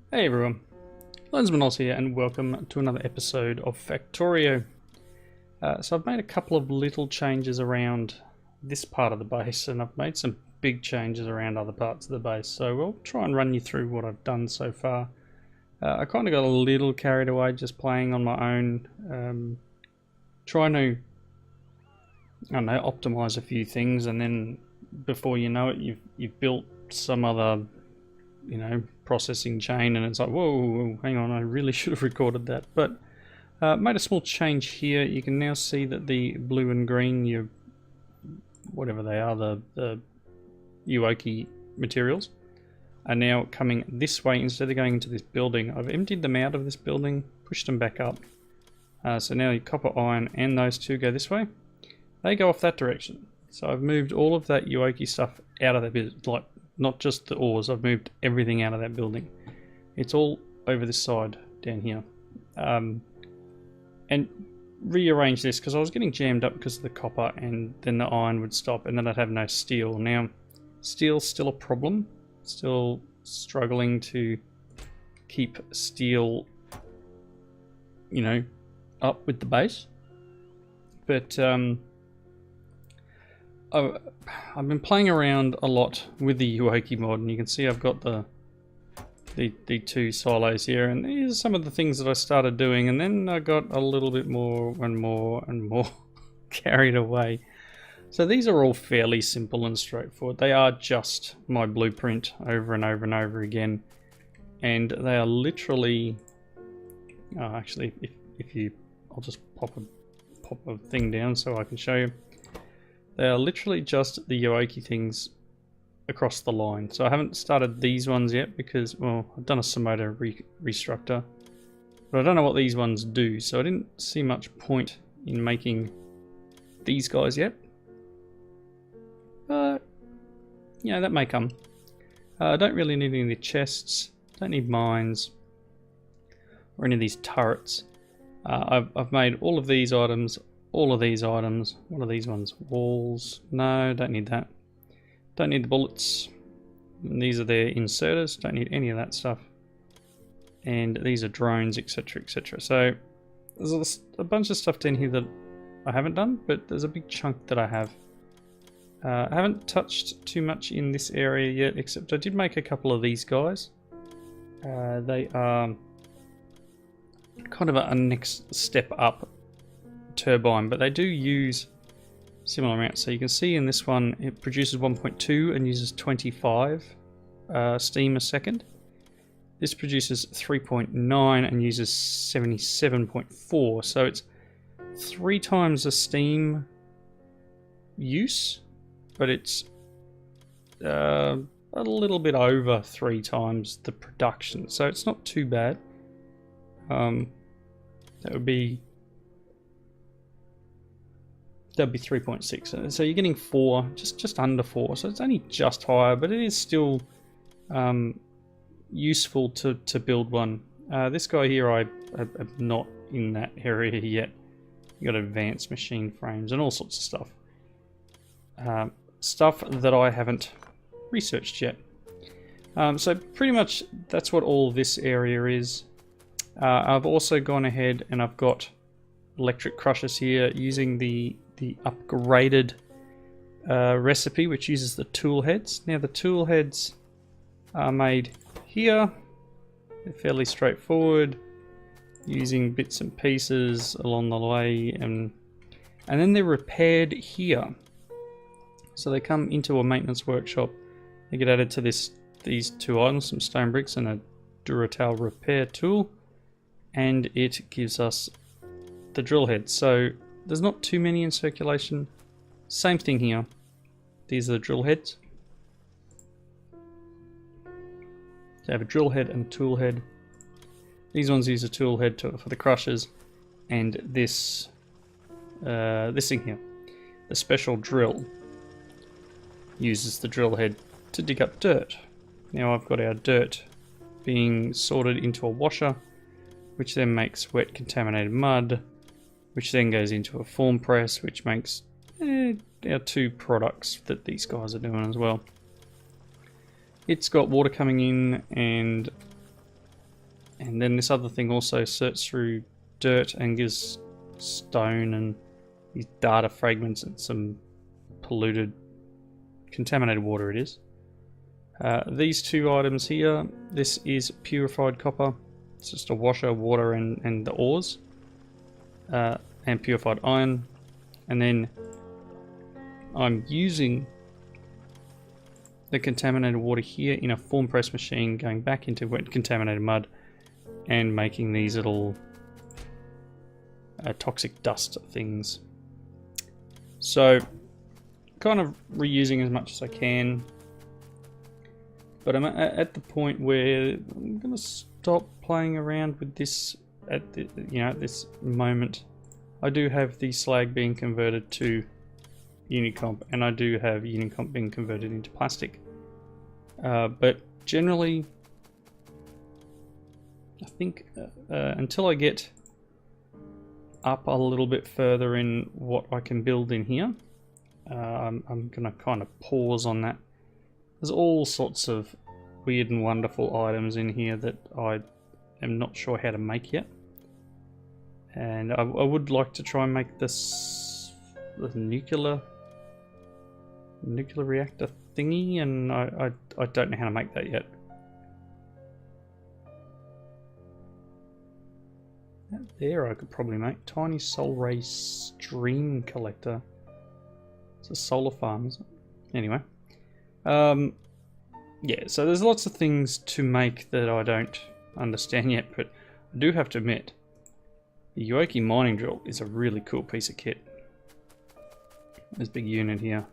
Hey everyone, Lensman Oz here and welcome to another episode of Factorio. So I've made a couple of little changes around this part of the base and I've made some big changes around other parts of the base, so we'll try and run you through what I've done so far. I kind of got a little carried away just playing on my own, trying to, I don't know, optimize a few things, and then before you know it you've built some other, processing chain, and it's like, whoa, hang on, I really should have recorded that. But made a small change here. You can now see that the blue and green, whatever they are, the Uoki materials, are now coming this way instead of going into this building. I've emptied them out of this building, pushed them back up. So now the copper, iron, and those two go this way. They go off that direction. So I've moved all of that Uoki stuff out of that bit, like not just the ores, I've moved everything out of that building. It's all over this side down here. And rearrange this because I was getting jammed up because of the copper, and then the iron would stop and then I'd have no steel. Now, steel's still a problem. Still struggling to keep steel, up with the base. But I've been playing around a lot with the Uoki mod, and you can see I've got the two silos here, and these are some of the things that I started doing, and then I got a little bit more and more and more carried away. So these are all fairly simple and straightforward. They are just my blueprint over and over and over again, and they are literally, actually, I'll just pop a thing down so I can show you. They are literally just the Uoki things across the line. So I haven't started these ones yet because, well, I've done a Somoto restructure, but I don't know what these ones do, so I didn't see much point in making these guys yet. But, that may come. I don't really need any of the chests, don't need mines, or any of these turrets. I've made all of these items, all of these items. What are these ones? Walls? No, don't need that. Don't need the bullets. And these are their inserters. Don't need any of that stuff. And these are drones, etc, etc. So there's a bunch of stuff down here that I haven't done, but there's a big chunk that I have. I haven't touched too much in this area yet, except I did make a couple of these guys. They are kind of a next step up turbine, but they do use similar amounts. So you can see in this one it produces 1.2 and uses 25 steam a second. This produces 3.9 and uses 77.4, so it's 3 times the steam use, but it's a little bit over 3 times the production, so it's not too bad. That'd be 3.6. So you're getting 4, just under 4. So it's only just higher, but it is still useful to build one. This guy here, I'm not in that area yet. You got advanced machine frames and all sorts of stuff. Stuff that I haven't researched yet. So pretty much that's what all this area is. I've also gone ahead and I've got electric crushers here using the upgraded recipe, which uses the tool heads. Now the tool heads are made here. They're fairly straightforward, using bits and pieces along the way, and then they're repaired here. So they come into a maintenance workshop. They get added to these two items, some stone bricks and a Duratal repair tool, and it gives us the drill head. So there's not too many in circulation. Same thing here. These are the drill heads. They have a drill head and a tool head. These ones use a tool head for the crushers, and this thing here, the special drill, uses the drill head to dig up dirt. Now I've got our dirt being sorted into a washer, which then makes wet contaminated mud, which then goes into a form press, which makes our 2 products that these guys are doing as well. It's got water coming in and And then this other thing also sorts through dirt and gives stone and these data fragments and some polluted, contaminated water it is. These two items here, this is purified copper. It's just a washer, water and the ores. And purified iron. And then I'm using the contaminated water here in a form press machine, going back into wet contaminated mud and making these little toxic dust things. So kind of reusing as much as I can, but I'm at the point where I'm going to stop playing around with this at the, at this moment. I do have the slag being converted to Unicomp, and I do have Unicomp being converted into plastic. But generally, I think until I get up a little bit further in what I can build in here, I'm going to kind of pause on that. There's all sorts of weird and wonderful items in here that I am not sure how to make yet. And I would like to try and make this the nuclear reactor thingy, and I don't know how to make that yet. That there I could probably make. Tiny solar ray stream collector. It's a solar farm, isn't it? Anyway. Yeah, so there's lots of things to make that I don't understand yet, but I do have to admit, the Yoki mining drill is a really cool piece of kit. This big unit here.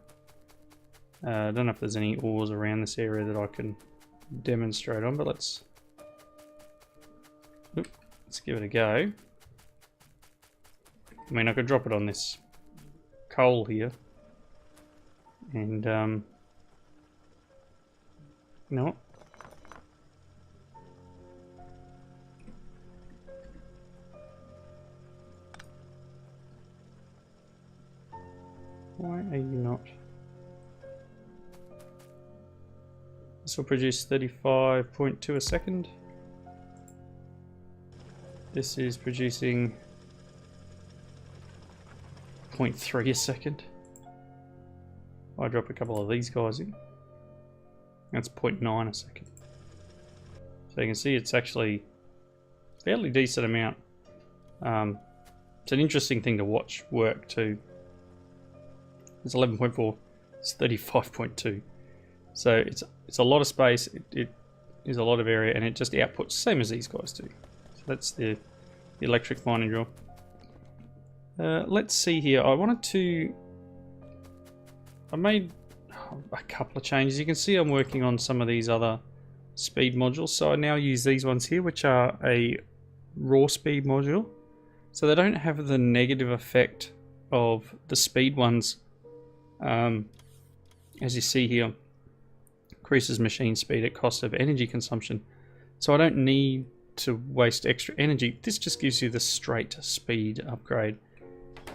I don't know if there's any ores around this area that I can demonstrate on, but let's give it a go. I mean, I could drop it on this coal here, and you know what? Why are you not? This will produce 35.2 a second. This is producing 0.3 a second. I drop a couple of these guys in. That's 0.9 a second. So you can see it's actually a fairly decent amount. It's an interesting thing to watch work too. It's 11.4, it's 35.2. So it's a lot of space, it is a lot of area, and it just outputs same as these guys do. So that's the electric mining drill. Let's see here. I made a couple of changes. You can see I'm working on some of these other speed modules. So I now use these ones here, which are a raw speed module. So they don't have the negative effect of the speed ones. As you see here, increases machine speed at cost of energy consumption. So I don't need to waste extra energy. This just gives you the straight speed upgrade.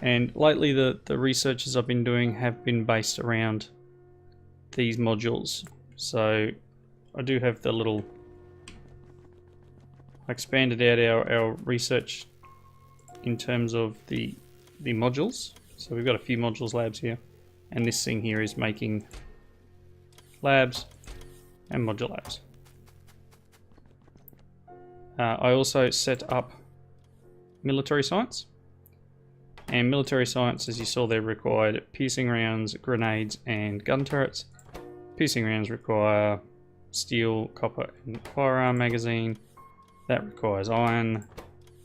And lately the researches I've been doing have been based around these modules. So I do have the little, I expanded out our research in terms of the modules. So we've got a few modules labs here, and this thing here is making labs and module labs. I also set up military science. And military science, as you saw there, required piercing rounds, grenades, and gun turrets. Piercing rounds require steel, copper, and firearm magazine. That requires iron.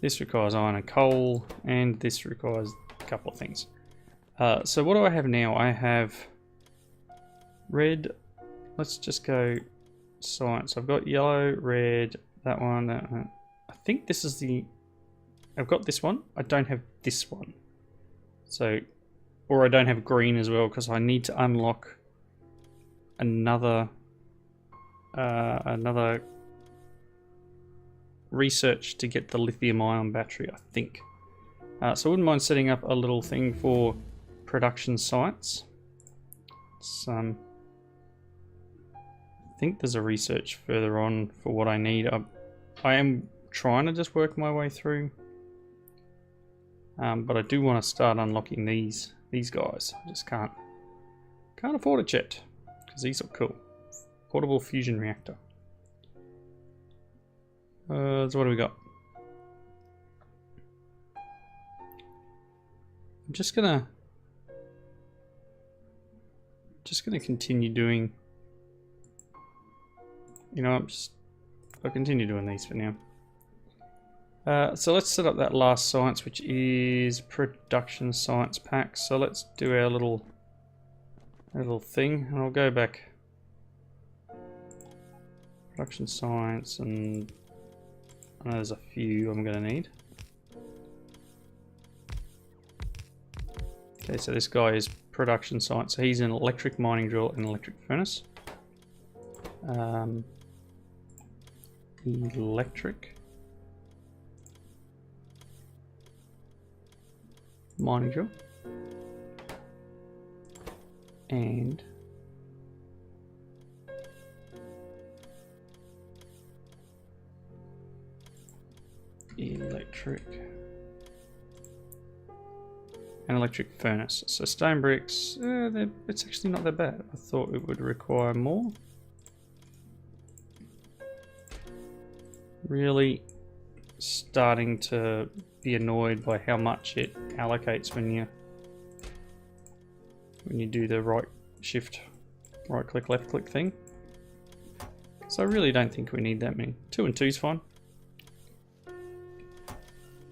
This requires iron and coal, and this requires a couple of things. So what do I have now? I have red. Let's just go science. I've got yellow, red, that one. I think this is the... I've got this one. I don't have this one. So, or I don't have green as well, because I need to unlock another research to get the lithium-ion battery, I think. So I wouldn't mind setting up a little thing for production science. I think there's a research further on for what I need. I am trying to just work my way through. But I do want to start unlocking these guys. I just can't afford it yet, because these are cool. Portable fusion reactor. So what do we got? I'm just gonna continue doing. You know, I'll continue doing these for now. So let's set up that last science, which is production science pack. So let's do our little thing, and I'll go back. Production science, and I know there's a few I'm going to need. Okay, so this guy is production science. So he's an electric mining drill and electric furnace. Electric mining drill and electric furnace. So stone bricks, it's actually not that bad. I thought it would require more. Really starting to be annoyed by how much it allocates when you do the right click, left click thing. So I really don't think we need that many. 2 and 2 is fine.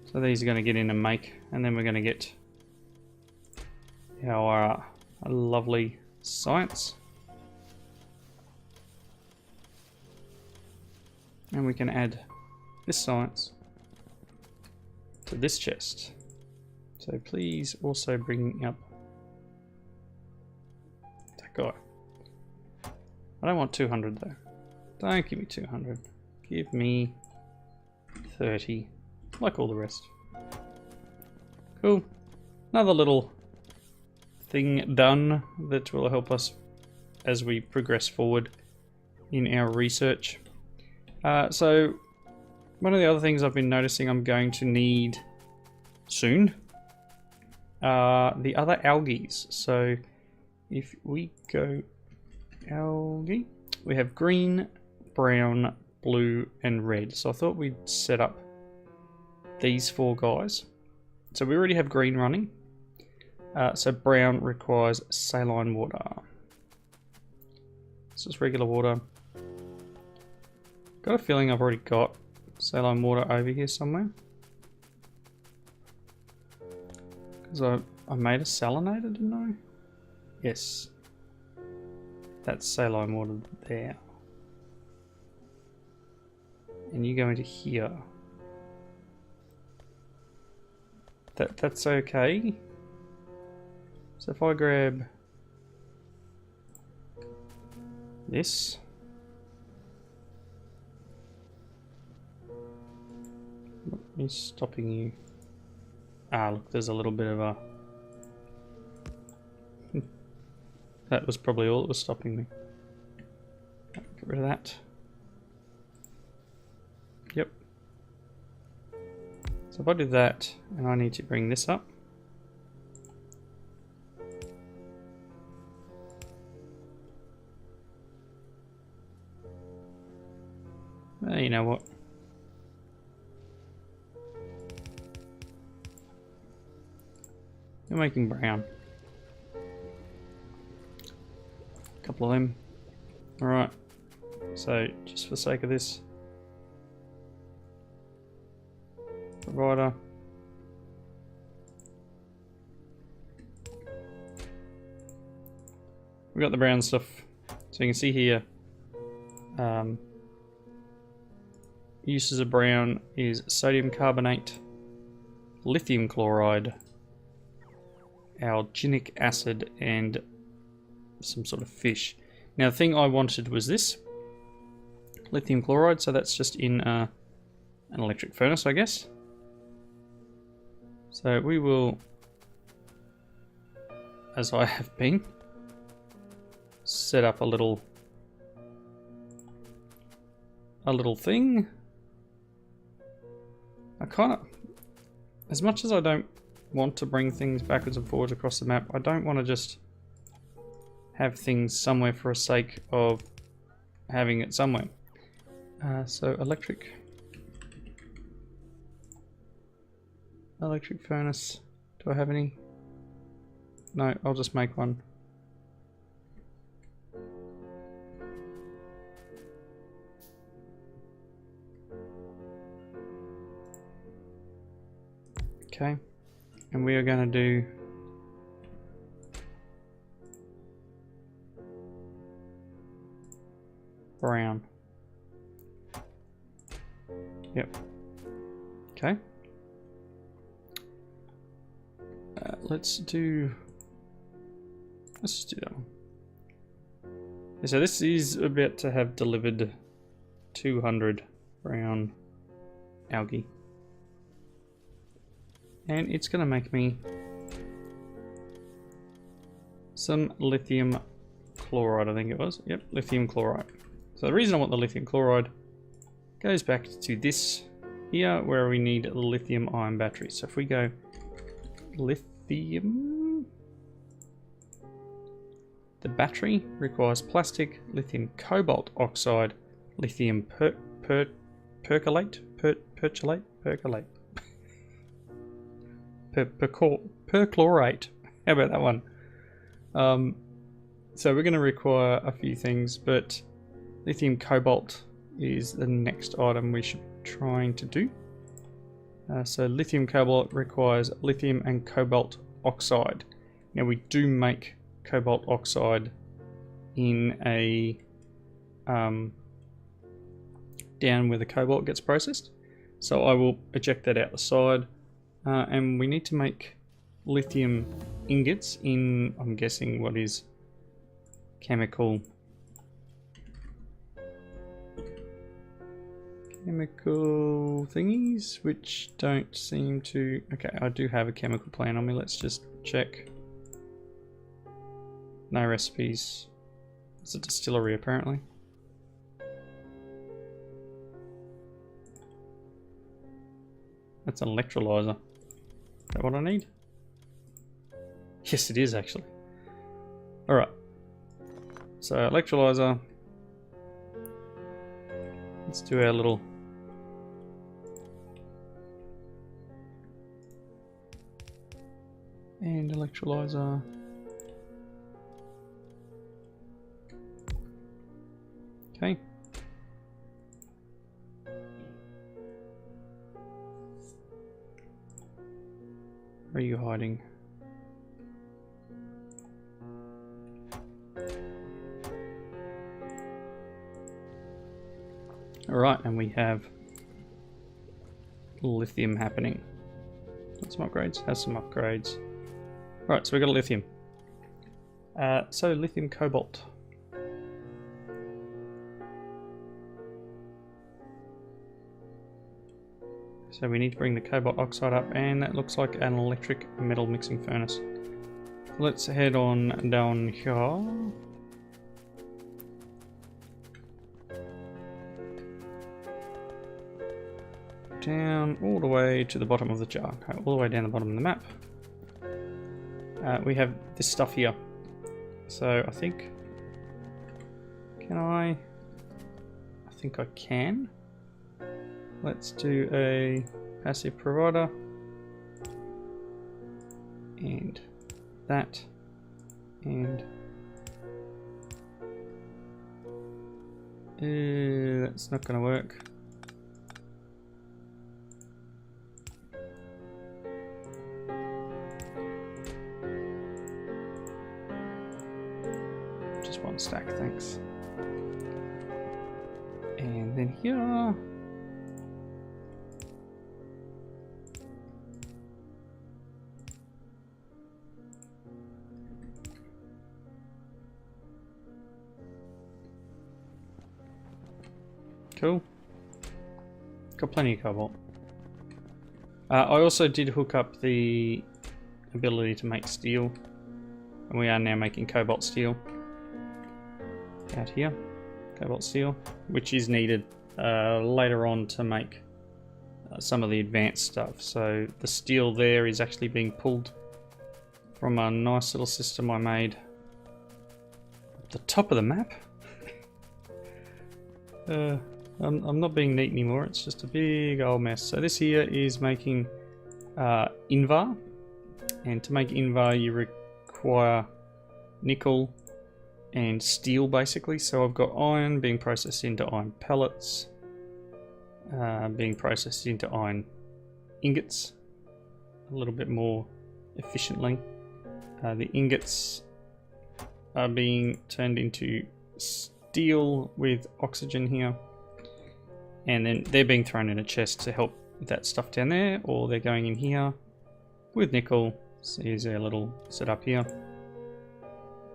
So these are going to get in and make, and then we're going to get our lovely science. And we can add this science to this chest. So please also bring up that guy. I don't want 200 though. Don't give me 200. Give me 30, like all the rest. Cool. Another little thing done that will help us as we progress forward in our research. So one of the other things I've been noticing I'm going to need soon are the other algae. So if we go algae, we have green, brown, blue and red. So I thought we'd set up these 4 guys. So we already have green running. So brown requires saline water. This is regular water. Got a feeling I've already got saline water over here somewhere. Because I made a salinator, didn't I? Yes. That's saline water there. And you go into here. That's okay. So if I grab this. What is stopping you? Ah, look, there's a little bit of a... That was probably all that was stopping me. Get rid of that. Yep. So if I do that, and I need to bring this up. Well, you know what? You're making brown. A couple of them. Alright. So, just for the sake of this. Provider. We got the brown stuff. So you can see here. Uses of brown is sodium carbonate, lithium chloride, alginic acid, and some sort of fish. Now the thing I wanted was this lithium chloride, so that's just in an electric furnace, I guess. So we will, as I have been, set up a little thing. kind of, as much as I don't want to bring things backwards and forwards across the map, I don't want to just have things somewhere for the sake of having it somewhere. So electric furnace. Do I have any? No, I'll just make one. Okay, and we are going to do brown. Yep. Okay. Let's just do that one. Yeah, so this is about to have delivered 200 brown algae. And it's going to make me some lithium chloride, I think it was. Yep, lithium chloride. So the reason I want the lithium chloride goes back to this here, where we need a lithium ion battery. So if we go lithium, the battery requires plastic, lithium cobalt oxide, lithium percolate. Perchlorate. How about that one? So we're going to require a few things, but lithium cobalt is the next item we should be trying to do. So lithium cobalt requires lithium and cobalt oxide. Now we do make cobalt oxide in a down where the cobalt gets processed. So I will eject that out the side. And we need to make lithium ingots in, I'm guessing, what is chemical thingies, which don't seem to... Okay, I do have a chemical plan on me. Let's just check. No recipes. It's a distillery, apparently. That's an electrolyzer. Is that what I need? Yes, it is actually. Alright. So, electrolyzer. Let's do our little... And electrolyzer. Okay. Where are you hiding? Alright, and we have lithium happening. Got some upgrades? Has some upgrades. Alright, so we got a lithium. So lithium cobalt. So we need to bring the cobalt oxide up, and that looks like an electric metal mixing furnace. Let's head on down here. Down all the way to the bottom of the jar. Okay, all the way down the bottom of the map. We have this stuff here. So I think... Can I? I think I can. Let's do a passive provider. And that. And... that's not going to work. Just one stack, thanks. And then here... Cool. Got plenty of cobalt. I also did hook up the ability to make steel. And we are now making cobalt steel. Out here. Cobalt steel. Which is needed later on to make some of the advanced stuff. So the steel there is actually being pulled from a nice little system I made at the top of the map. I'm not being neat anymore, it's just a big old mess. So this here is making Invar, and to make Invar you require nickel and steel basically. So I've got iron being processed into iron pellets, being processed into iron ingots a little bit more efficiently. The ingots are being turned into steel with oxygen here, and then they're being thrown in a chest to help with that stuff down there, or they're going in here with nickel. So here's our little setup here,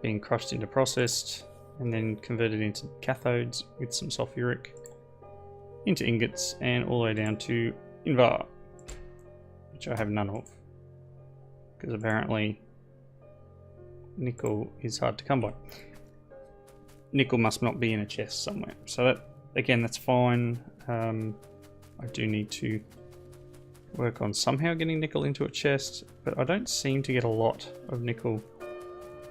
being crushed into processed and then converted into cathodes with some sulfuric into ingots, and all the way down to Invar, which I have none of because apparently nickel is hard to come by. Nickel must not be in a chest somewhere, so that, again, that's fine. I do need to work on somehow getting nickel into a chest, but I don't seem to get a lot of nickel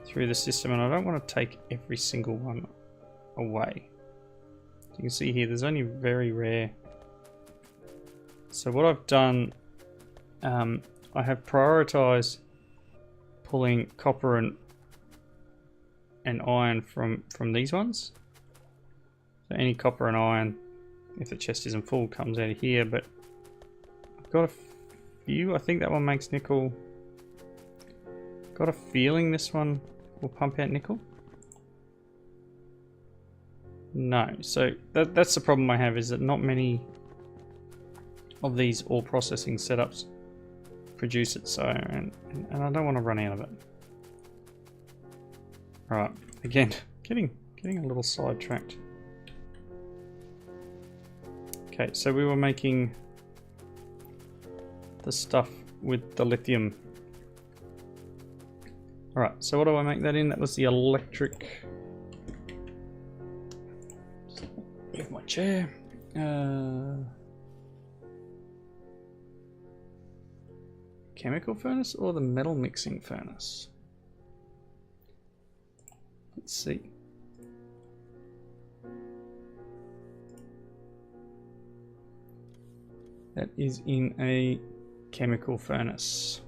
through the system, and I don't want to take every single one away. You can see here there's only very rare. So what I've done, I have prioritized pulling copper and iron from these ones. So any copper and iron, if the chest isn't full, comes out of here, but I've got a few. I think that one makes nickel. Got a feeling this one will pump out nickel. No, so that's the problem I have, is that not many of these ore processing setups produce it, so and I don't want to run out of it. Right, again, getting a little sidetracked. Okay, so we were making the stuff with the lithium. Alright, so what do I make that in? That was the electric. Move my chair. Chemical furnace or the metal mixing furnace? Let's see. That is in a chemical furnace.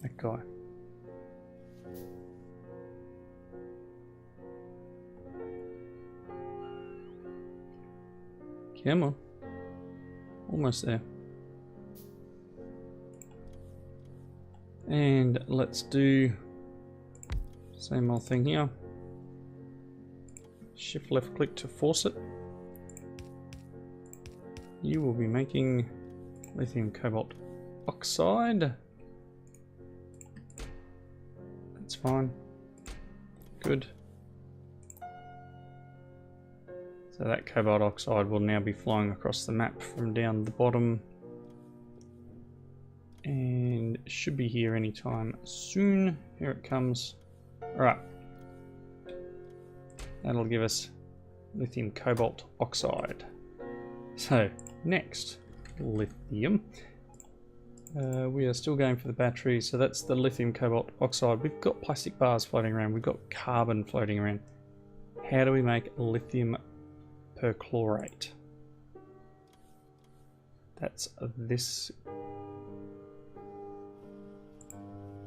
That guy. Come on. Almost there. And let's do same old thing here. Shift left click to force it. You will be making lithium cobalt oxide. That's fine. Good. So that cobalt oxide will now be flowing across the map from down the bottom, and should be here anytime soon. Here it comes. Alright. That'll give us lithium cobalt oxide. So, next, lithium. We are still going for the battery, so that's the lithium cobalt oxide. We've got plastic bars floating around, we've got carbon floating around. How do we make lithium perchlorate? That's this.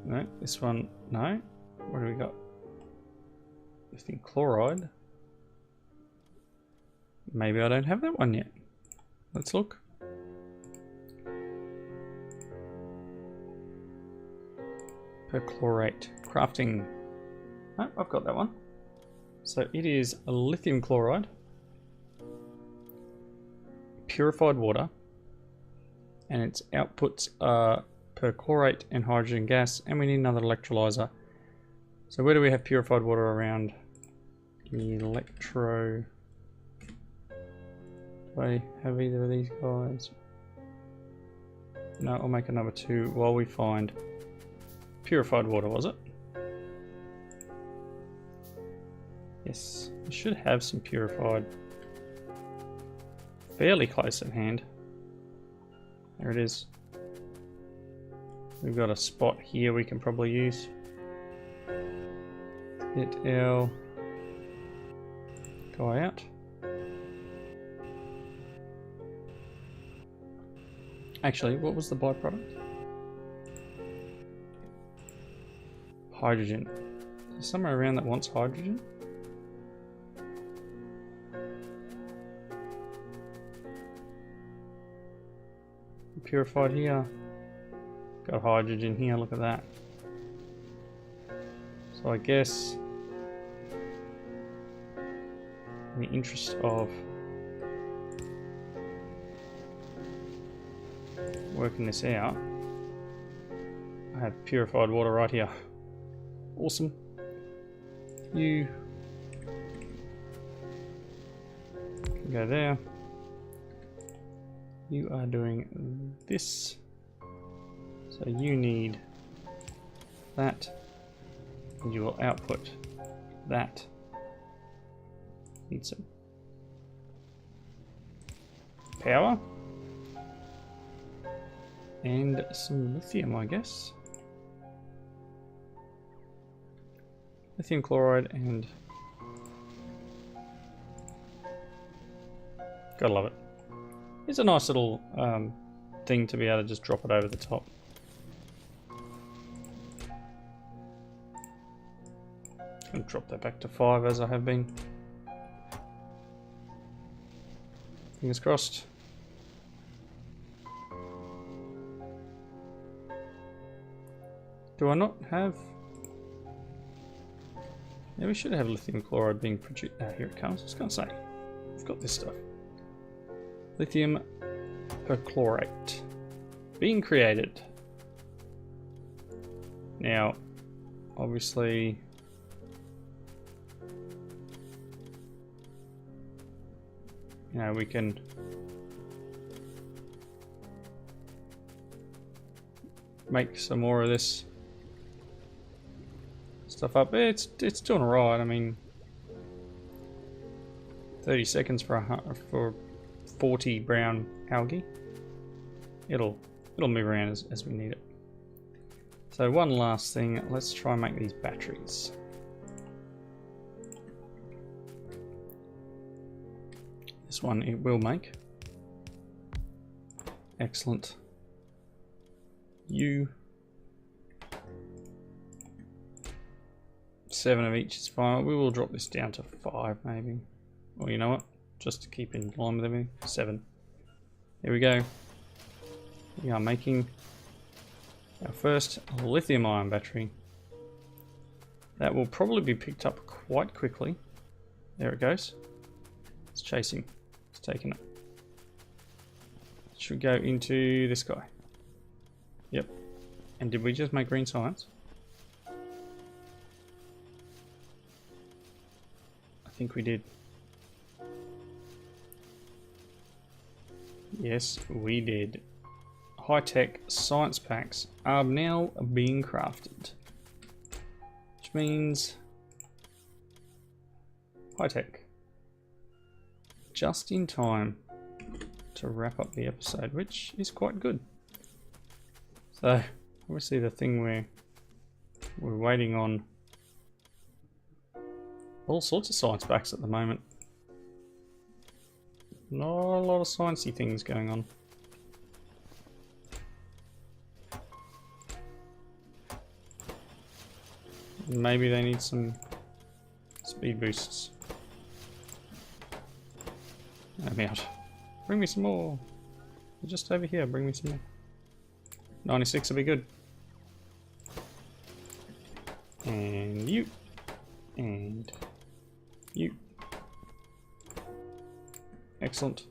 No, this one, no. What do we got? Lithium chloride. Maybe I don't have that one yet. Let's look. Perchlorate crafting. Oh, I've got that one. So it is a lithium chloride, purified water, and its outputs are perchlorate and hydrogen gas, and we need another electrolyzer. So where do we have purified water around? Electro. Do I have either of these guys? No, I'll make another two while we find purified water, was it? Yes, we should have some purified fairly close at hand. There it is. We've got a spot here we can probably use. Hit our guy out. Actually, what was the byproduct? Hydrogen. Is there somewhere around that wants hydrogen? Purified here. Got hydrogen here, look at that. So I guess in the interest of working this out, I have purified water right here. Awesome. You can go there. You are doing this. So you need that. And you will output that. Need some power. And some lithium, I guess. Lithium chloride and... gotta love it. It's a nice little thing to be able to just drop it over the top. And drop that back to 5 as I have been. Fingers crossed. Do I not have... yeah, we should have lithium chloride being produced. Here it comes. I was going to say, I've got this stuff. Lithium perchlorate being created. Now, obviously, you know, we can make some more of this stuff up. It's doing alright. I mean, 30 seconds for 40 brown algae. It'll move around as we need it. So one last thing, let's try and make these batteries. This one it will make. Excellent. You 7 of each is fine. We will drop this down to 5 maybe. Or you know what? Just to keep in line with everything. 7. Here we go. We are making our first lithium ion battery. That will probably be picked up quite quickly. There it goes. It's chasing. It's taking it. It should go into this guy. Yep. And did we just make green science? I think we did. Yes, we did. High-tech science packs are now being crafted. Which means high-tech. Just in time to wrap up the episode, which is quite good. So, obviously the thing we're waiting on all sorts of science packs at the moment. Not a lot of sciencey things going on. Maybe they need some speed boosts. I'm out. Bring me some more. Just over here, bring me some more. 96 will be good. And you. And you. Excellent.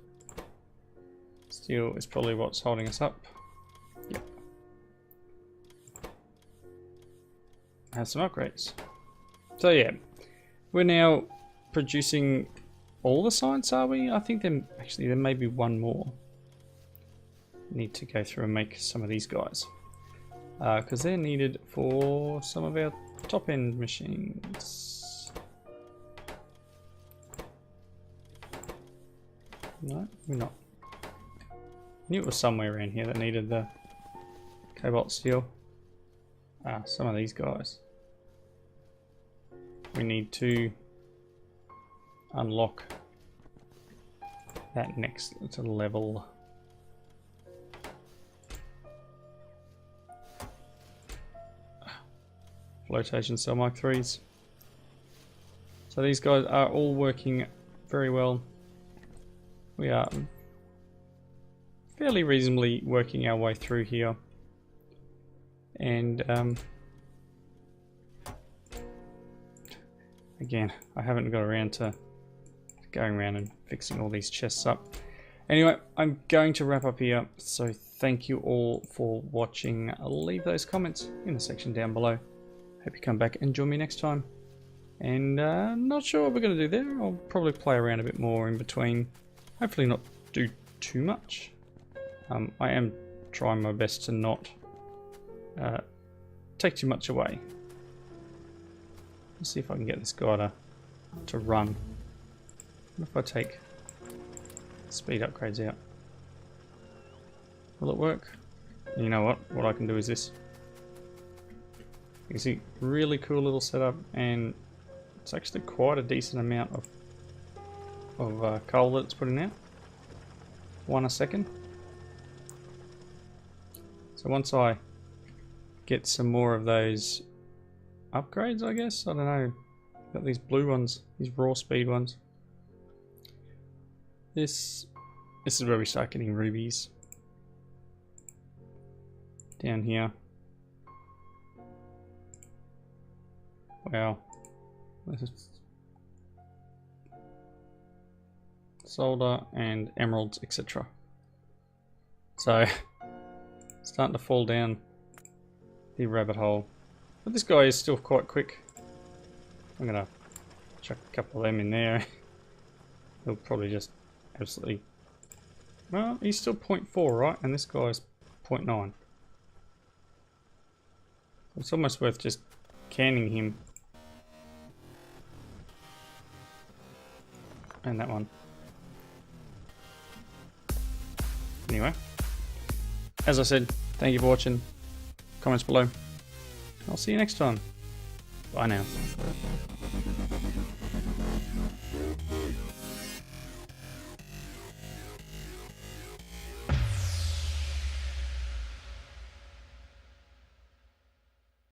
Steel is probably what's holding us up. Yep. Have some upgrades. So yeah, we're now producing all the science, are we? I think there may be one more. Need to go through and make some of these guys. Because they're needed for some of our top-end machines. No, we're not. I knew it was somewhere around here that needed the cobalt steel. Ah, some of these guys. We need to unlock that next to level. Flotation cell Mark 3s. So these guys are all working very well. We are fairly reasonably working our way through here. And again, I haven't got around to going around and fixing all these chests up. Anyway, I'm going to wrap up here. So thank you all for watching. Leave those comments in the section down below. Hope you come back and join me next time. And not sure what we're going to do there. I'll probably play around a bit more in between. Hopefully not do too much. I am trying my best to not take too much away. Let's see if I can get this guy to run. What if I take speed upgrades out? Will it work? You know what? What I can do is this. You can see, really cool little setup, and it's actually quite a decent amount of coal that it's putting out. 1 a second. So once I get some more of those upgrades, I guess, I don't know. Got these blue ones, these raw speed ones. This is where we start getting rubies. Down here. Wow. This is solder and emeralds, etc. So starting to fall down the rabbit hole. But this guy is still quite quick. I'm gonna chuck a couple of them in there. He'll probably just absolutely... Well, he's still 0.4, right? And this guy's 0.9. It's almost worth just canning him. And that one. Anyway, as I said, thank you for watching. Comments below. I'll see you next time. Bye now.